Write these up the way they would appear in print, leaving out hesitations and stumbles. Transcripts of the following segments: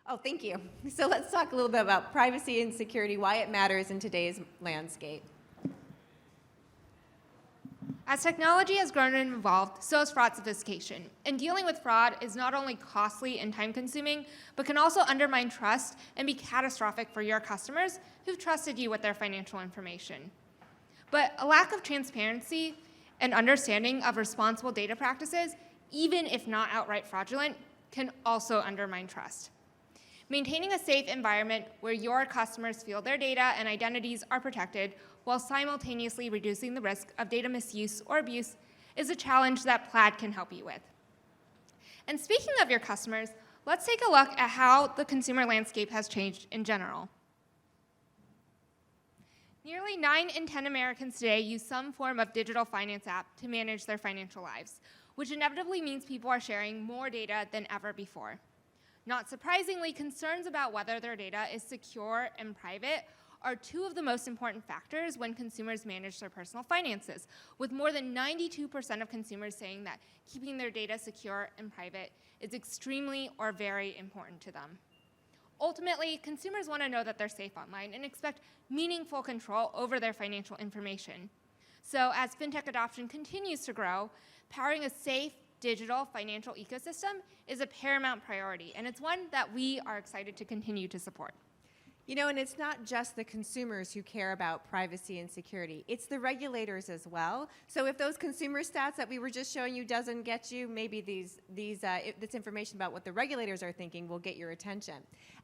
Oh, thank you. So let's talk a little bit about privacy and security, why it matters in today's landscape. As technology has grown and evolved, so has fraud sophistication. And dealing with fraud is not only costly and time-consuming, but can also undermine trust and be catastrophic for your customers who've trusted you with their financial information. But a lack of transparency and understanding of responsible data practices, even if not outright fraudulent, can also undermine trust. Maintaining a safe environment where your customers feel their data and identities are protected while simultaneously reducing the risk of data misuse or abuse is a challenge that Plaid can help you with. And speaking of your customers, let's take a look at how the consumer landscape has changed in general. Nearly 9 in 10 Americans today use some form of digital finance app to manage their financial lives, which inevitably means people are sharing more data than ever before. Not surprisingly, concerns about whether their data is secure and private are two of the most important factors when consumers manage their personal finances, with more than 92% of consumers saying that keeping their data secure and private is extremely or very important to them. Ultimately, consumers want to know that they're safe online and expect meaningful control over their financial information. So as fintech adoption continues to grow, powering a safe digital financial ecosystem is a paramount priority, and it's one that we are excited to continue to support. You know, and it's not just the consumers who care about privacy and security. It's the regulators as well. So if those consumer stats that we were just showing you doesn't get you, maybe this information about what the regulators are thinking will get your attention.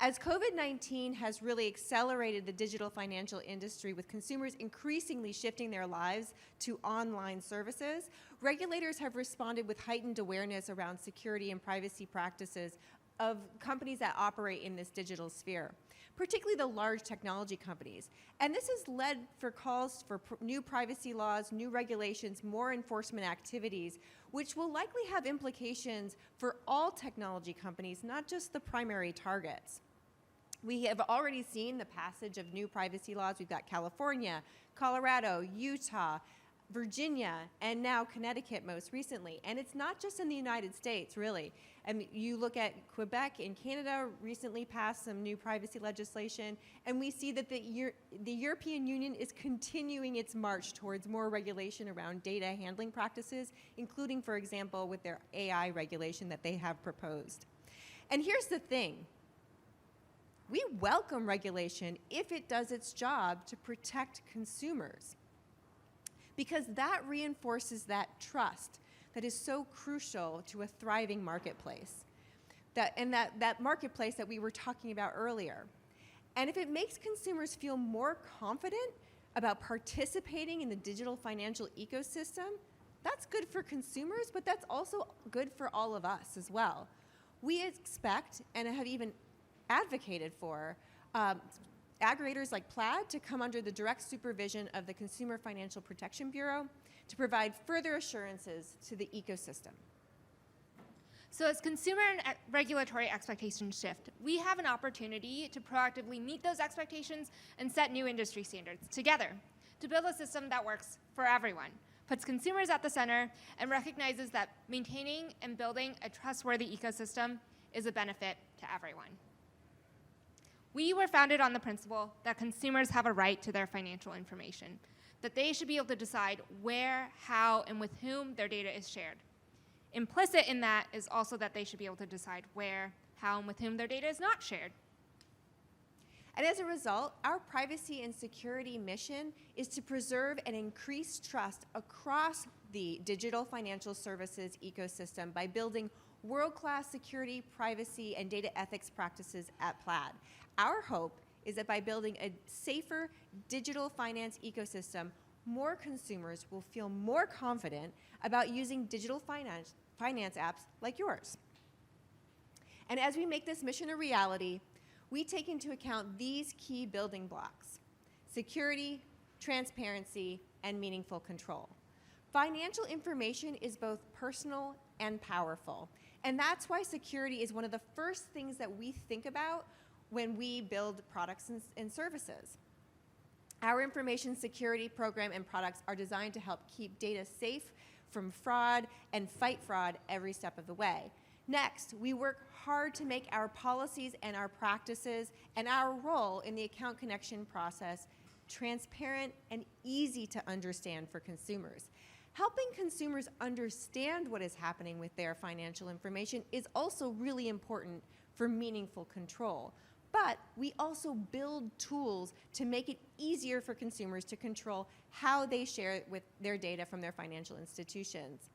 As COVID-19 has really accelerated the digital financial industry with consumers increasingly shifting their lives to online services, regulators have responded with heightened awareness around security and privacy practices of companies that operate in this digital sphere, particularly the large technology companies. And this has led for calls for new privacy laws, new regulations, more enforcement activities, which will likely have implications for all technology companies, not just the primary targets. We have already seen the passage of new privacy laws. We've got California, Colorado, Utah, Virginia, and now Connecticut most recently. And it's not just in the United States, really. I mean, you look at Quebec in Canada recently passed some new privacy legislation, and we see that the European Union is continuing its march towards more regulation around data handling practices, including, for example, with their AI regulation that they have proposed. And here's the thing. We welcome regulation if it does its job to protect consumers, because that reinforces that trust that is so crucial to a thriving marketplace, that marketplace that we were talking about earlier. And if it makes consumers feel more confident about participating in the digital financial ecosystem, that's good for consumers, but that's also good for all of us as well. We expect and have even advocated for aggregators like Plaid to come under the direct supervision of the Consumer Financial Protection Bureau to provide further assurances to the ecosystem. So as consumer and regulatory expectations shift, we have an opportunity to proactively meet those expectations and set new industry standards together to build a system that works for everyone, puts consumers at the center, and recognizes that maintaining and building a trustworthy ecosystem is a benefit to everyone. We were founded on the principle that consumers have a right to their financial information, that they should be able to decide where, how, and with whom their data is shared. Implicit in that is also that they should be able to decide where, how, and with whom their data is not shared. And as a result, our privacy and security mission is to preserve and increase trust across the digital financial services ecosystem by building world-class security, privacy, and data ethics practices at Plaid. Our hope is that by building a safer digital finance ecosystem, more consumers will feel more confident about using digital finance apps like yours. And as we make this mission a reality, we take into account these key building blocks: security, transparency, and meaningful control. Financial information is both personal and powerful, and that's why security is one of the first things that we think about when we build products and services. Our information security program and products are designed to help keep data safe from fraud and fight fraud every step of the way. Next, we work hard to make our policies and our practices and our role in the account connection process transparent and easy to understand for consumers. Helping consumers understand what is happening with their financial information is also really important for meaningful control. But we also build tools to make it easier for consumers to control how they share with their data from their financial institutions.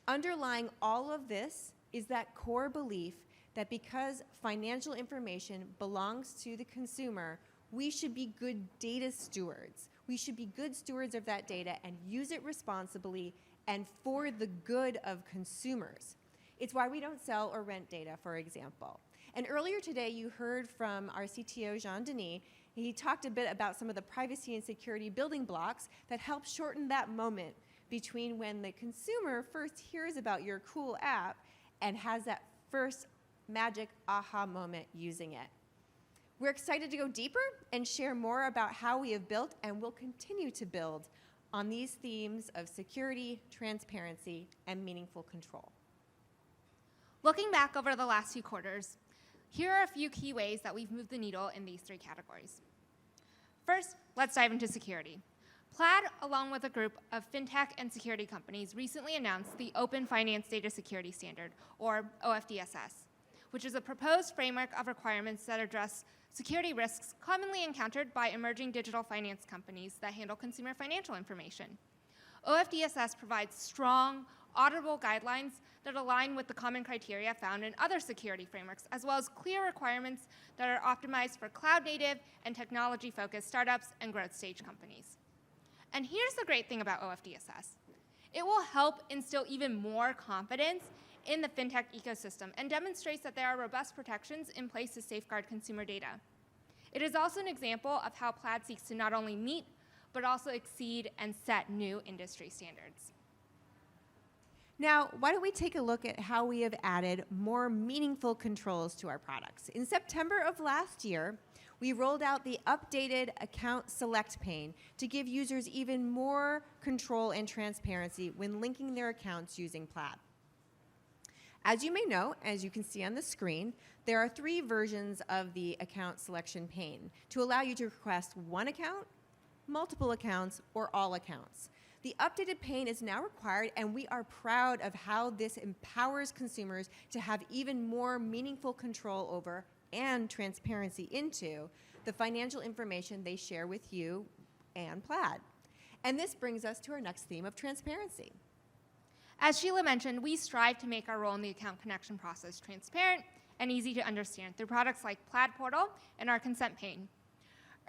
Underlying all of this is that core belief that because financial information belongs to the consumer, we should be good data stewards. We should be good stewards of that data and use it responsibly and for the good of consumers. It's why we don't sell or rent data, for example. And earlier today, you heard from our CTO, Jean Denis. He talked a bit about some of the privacy and security building blocks that help shorten that moment between when the consumer first hears about your cool app and has that first magic aha moment using it. We're excited to go deeper and share more about how we have built and will continue to build on these themes of security, transparency, and meaningful control. Looking back over the last few quarters, here are a few key ways that we've moved the needle in these 3 categories. First, let's dive into security. Plaid, along with a group of fintech and security companies, recently announced the Open Finance Data Security Standard, or OFDSS, which is a proposed framework of requirements that address security risks commonly encountered by emerging digital finance companies that handle consumer financial information. OFDSS provides strong, auditable guidelines that align with the common criteria found in other security frameworks, as well as clear requirements that are optimized for cloud-native and technology-focused startups and growth stage companies. And here's the great thing about OFDSS. It will help instill even more confidence in the fintech ecosystem and demonstrates that there are robust protections in place to safeguard consumer data. It is also an example of how Plaid seeks to not only meet, but also exceed and set new industry standards. Now, why don't we take a look at how we have added more meaningful controls to our products. In September of last year, we rolled out the updated Account Select pane to give users even more control and transparency when linking their accounts using Plaid. As you may know, as you can see on the screen, there are 3 versions of the account selection pane to allow you to request one account, multiple accounts, or all accounts. The updated pane is now required, and we are proud of how this empowers consumers to have even more meaningful control over and transparency into the financial information they share with you and Plaid. And this brings us to our next theme of transparency. As Sheila mentioned, we strive to make our role in the account connection process transparent and easy to understand through products like Plaid Portal and our consent pane.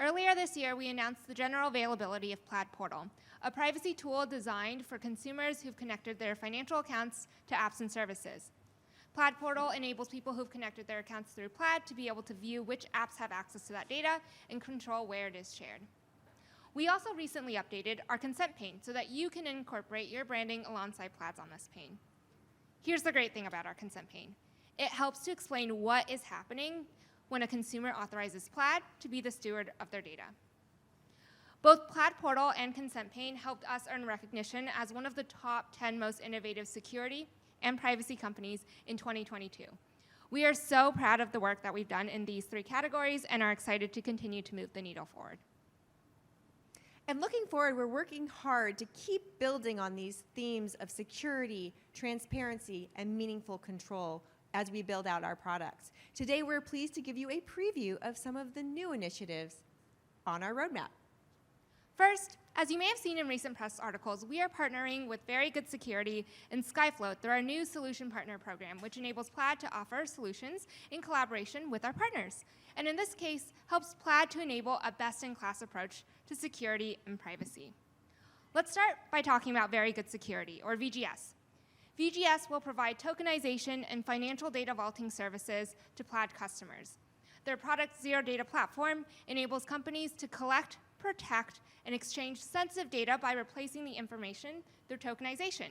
Earlier this year, we announced the general availability of Plaid Portal, a privacy tool designed for consumers who've connected their financial accounts to apps and services. Plaid Portal enables people who've connected their accounts through Plaid to be able to view which apps have access to that data and control where it is shared. We also recently updated our consent pane so that you can incorporate your branding alongside Plaid's on this pane. Here's the great thing about our consent pane. It helps to explain what is happening when a consumer authorizes Plaid to be the steward of their data. Both Plaid Portal and consent pane helped us earn recognition as one of the top 10 most innovative security and privacy companies in 2022. We are so proud of the work that we've done in these 3 categories and are excited to continue to move the needle forward. And looking forward, we're working hard to keep building on these themes of security, transparency, and meaningful control as we build out our products. Today, we're pleased to give you a preview of some of the new initiatives on our roadmap. First, as you may have seen in recent press articles, we are partnering with Very Good Security and Skyfloat through our new Solution Partner Program, which enables Plaid to offer solutions in collaboration with our partners, and in this case, helps Plaid to enable a best-in-class approach to security and privacy. Let's start by talking about Very Good Security, or VGS. VGS will provide tokenization and financial data vaulting services to Plaid customers. Their product Zero Data Platform enables companies to collect, protect, and exchange sensitive data by replacing the information through tokenization.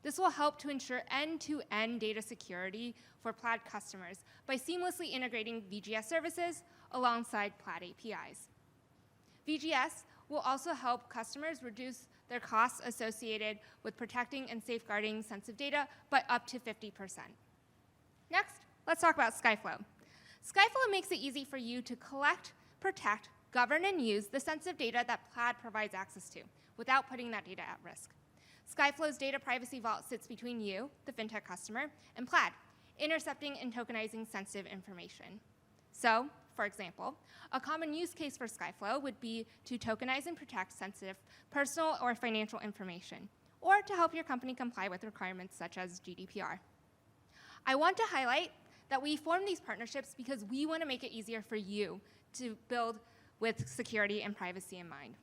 This will help to ensure end-to-end data security for Plaid customers by seamlessly integrating VGS services alongside Plaid APIs. VGS will also help customers reduce their costs associated with protecting and safeguarding sensitive data by up to 50%. Next, let's talk about SkyFlow. SkyFlow makes it easy for you to collect, protect, govern, and use the sensitive data that Plaid provides access to without putting that data at risk. SkyFlow's data privacy vault sits between you, the fintech customer, and Plaid, intercepting and tokenizing sensitive information. So, for example, a common use case for SkyFlow would be to tokenize and protect sensitive personal or financial information, or to help your company comply with requirements such as GDPR. I want to highlight that we form these partnerships because we want to make it easier for you to build with security and privacy in mind.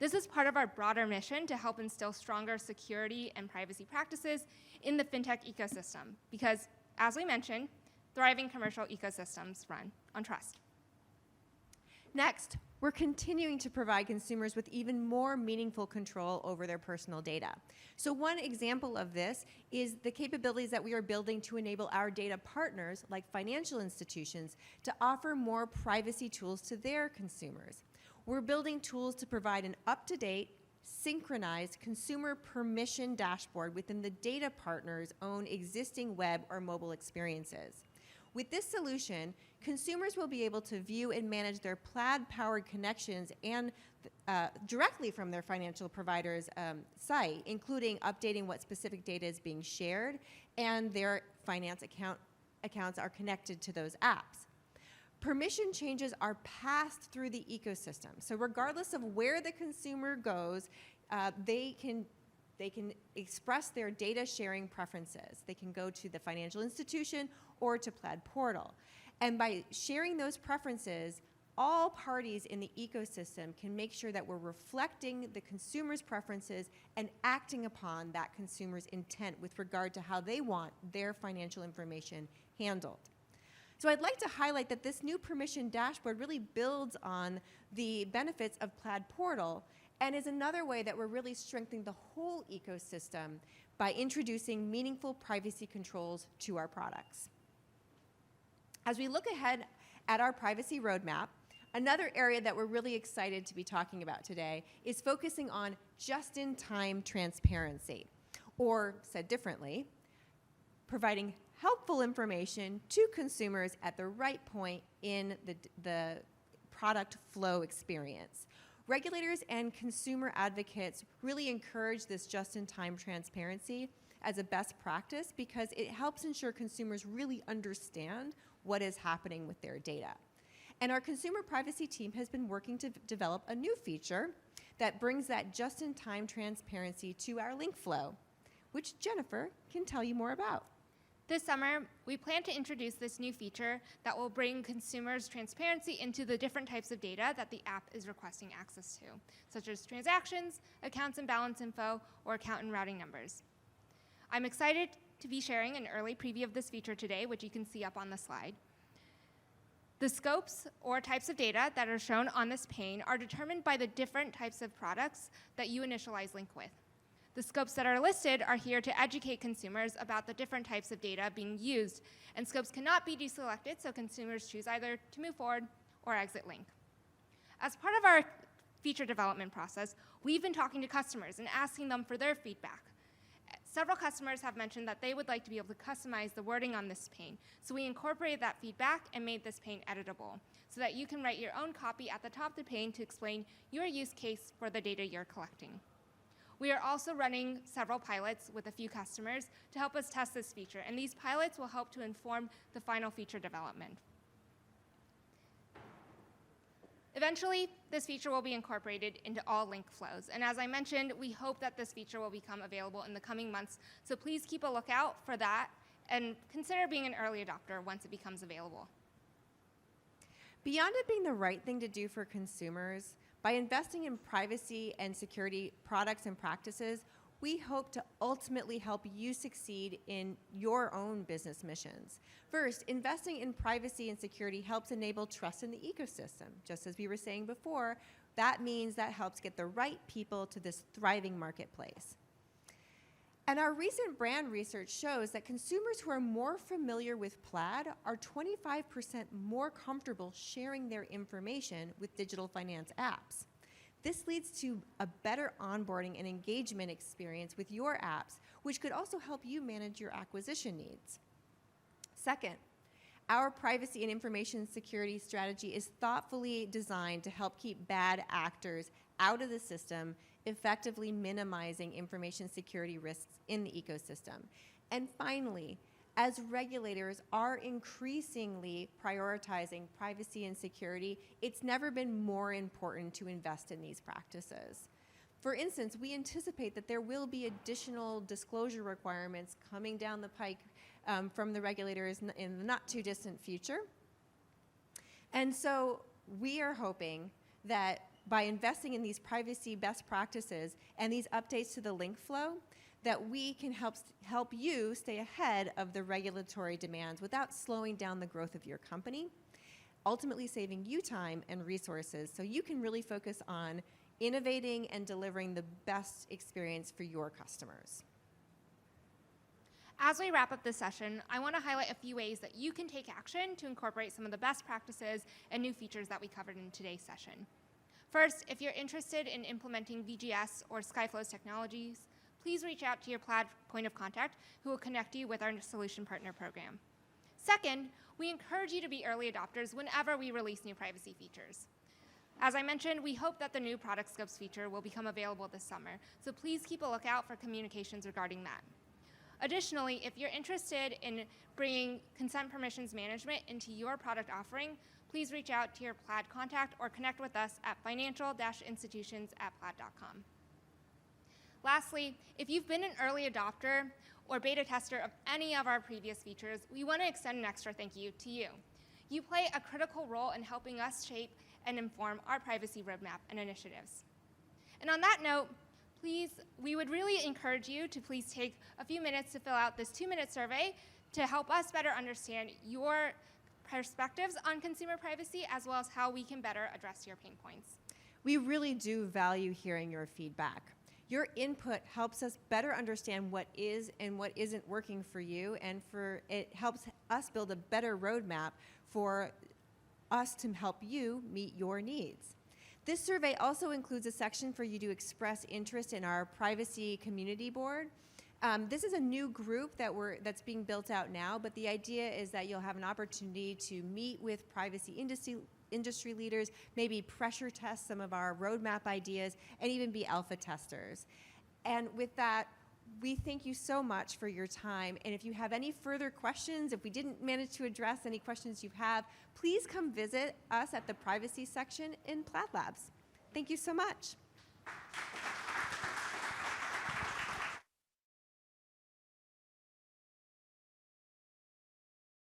This is part of our broader mission to help instill stronger security and privacy practices in the fintech ecosystem because, as we mentioned, thriving commercial ecosystems run on trust. Next, we're continuing to provide consumers with even more meaningful control over their personal data. So one example of this is the capabilities that we are building to enable our data partners, like financial institutions, to offer more privacy tools to their consumers. We're building tools to provide an up-to-date, synchronized consumer permission dashboard within the data partner's own existing web or mobile experiences. With this solution, consumers will be able to view and manage their Plaid-powered connections and directly from their financial provider's site, including updating what specific data is being shared and their finance accounts are connected to those apps. Permission changes are passed through the ecosystem. So regardless of where the consumer goes, they can express their data sharing preferences. They can go to the financial institution or to Plaid Portal. And by sharing those preferences, all parties in the ecosystem can make sure that we're reflecting the consumer's preferences and acting upon that consumer's intent with regard to how they want their financial information handled. So I'd like to highlight that this new permission dashboard really builds on the benefits of Plaid Portal and is another way that we're really strengthening the whole ecosystem by introducing meaningful privacy controls to our products. As we look ahead at our privacy roadmap, another area that we're really excited to be talking about today is focusing on just-in-time transparency, or said differently, providing helpful information to consumers at the right point in the product flow experience. Regulators and consumer advocates really encourage this just-in-time transparency as a best practice because it helps ensure consumers really understand what is happening with their data. And our consumer privacy team has been working to develop a new feature that brings that just-in-time transparency to our link flow, which Jennifer can tell you more about. This summer, we plan to introduce this new feature that will bring consumers transparency into the different types of data that the app is requesting access to, such as transactions, accounts and balance info, or account and routing numbers. I'm excited to be sharing an early preview of this feature today, which you can see up on the slide. The scopes or types of data that are shown on this pane are determined by the different types of products that you initialize link with. The scopes that are listed are here to educate consumers about the different types of data being used, and scopes cannot be deselected, so consumers choose either to move forward or exit link. As part of our feature development process, we've been talking to customers and asking them for their feedback. Several customers have mentioned that they would like to be able to customize the wording on this pane, so we incorporated that feedback and made this pane editable, so that you can write your own copy at the top of the pane to explain your use case for the data you're collecting. We are also running several pilots with a few customers to help us test this feature, and these pilots will help to inform the final feature development. Eventually, this feature will be incorporated into all link flows, and as I mentioned, we hope that this feature will become available in the coming months, so please keep a lookout for that and consider being an early adopter once it becomes available. Beyond it being the right thing to do for consumers, by investing in privacy and security products and practices, we hope to ultimately help you succeed in your own business missions. First, investing in privacy and security helps enable trust in the ecosystem. Just as we were saying before, that means that helps get the right people to this thriving marketplace. And our recent brand research shows that consumers who are more familiar with Plaid are 25% more comfortable sharing their information with digital finance apps. This leads to a better onboarding and engagement experience with your apps, which could also help you manage your acquisition needs. Second, our privacy and information security strategy is thoughtfully designed to help keep bad actors out of the system, effectively minimizing information security risks in the ecosystem. And finally, as regulators are increasingly prioritizing privacy and security, it's never been more important to invest in these practices. For instance, we anticipate that there will be additional disclosure requirements coming down the pike from the regulators in the not too distant future. And so we are hoping that by investing in these privacy best practices and these updates to the link flow, that we can help you stay ahead of the regulatory demands without slowing down the growth of your company, ultimately saving you time and resources so you can really focus on innovating and delivering the best experience for your customers. As we wrap up this session, I want to highlight a few ways that you can take action to incorporate some of the best practices and new features that we covered in today's session. First, if you're interested in implementing VGS or Skyflow's technologies, please reach out to your Plaid point of contact who will connect you with our Solution Partner Program. Second, we encourage you to be early adopters whenever we release new privacy features. As I mentioned, we hope that the new Product Scopes feature will become available this summer, so please keep a lookout for communications regarding that. Additionally, if you're interested in bringing consent permissions management into your product offering, please reach out to your Plaid contact or connect with us at financial-institutions@plaid.com. Lastly, if you've been an early adopter or beta tester of any of our previous features, we want to extend an extra thank you to you. You play a critical role in helping us shape and inform our privacy roadmap and initiatives. And on that note, we would really encourage you to please take a few minutes to fill out this 2-minute survey to help us better understand your perspectives on consumer privacy, as well as how we can better address your pain points. We really do value hearing your feedback. Your input helps us better understand what is and what isn't working for you, and it helps us build a better roadmap for us to help you meet your needs. This survey also includes a section for you to express interest in our privacy community board. This is a new group that's being built out now, but the idea is that you'll have an opportunity to meet with privacy industry leaders, maybe pressure test some of our roadmap ideas, and even be alpha testers. And with that, we thank you so much for your time. And if you have any further questions, if we didn't manage to address any questions you have, please come visit us at the privacy section in Plaid Labs. Thank you so much.